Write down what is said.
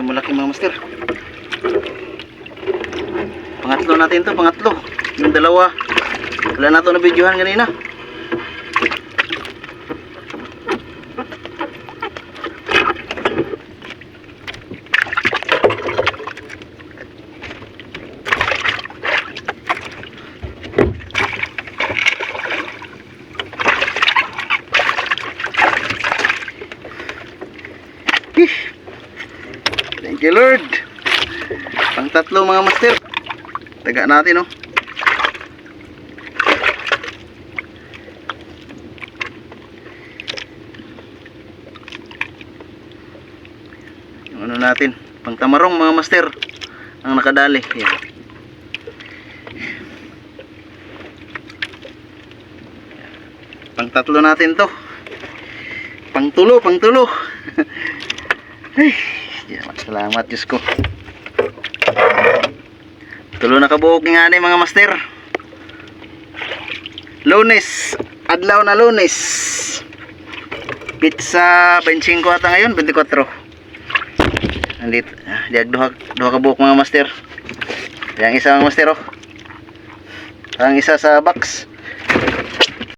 malaki mga master. Pangatlo natin to, pangatlo. Yung dalawa, wala na to na videohan kanina. Thank you Lord. Pang tatlo mga master. Taga natin oh. Yung ano natin, pang tamarong mga master ang nakadali. Yan. Pang tatlo natin to. Pang tulo. Ay, salamat Diyos ko. Tulo na kabuok nga ni mga master. Lunes, adlaw na Lunes. Pizza 25 ata ngayon, 24. Andito, diag duha kabuok mga master. Yang isa mga master oh. Ang isa sa box.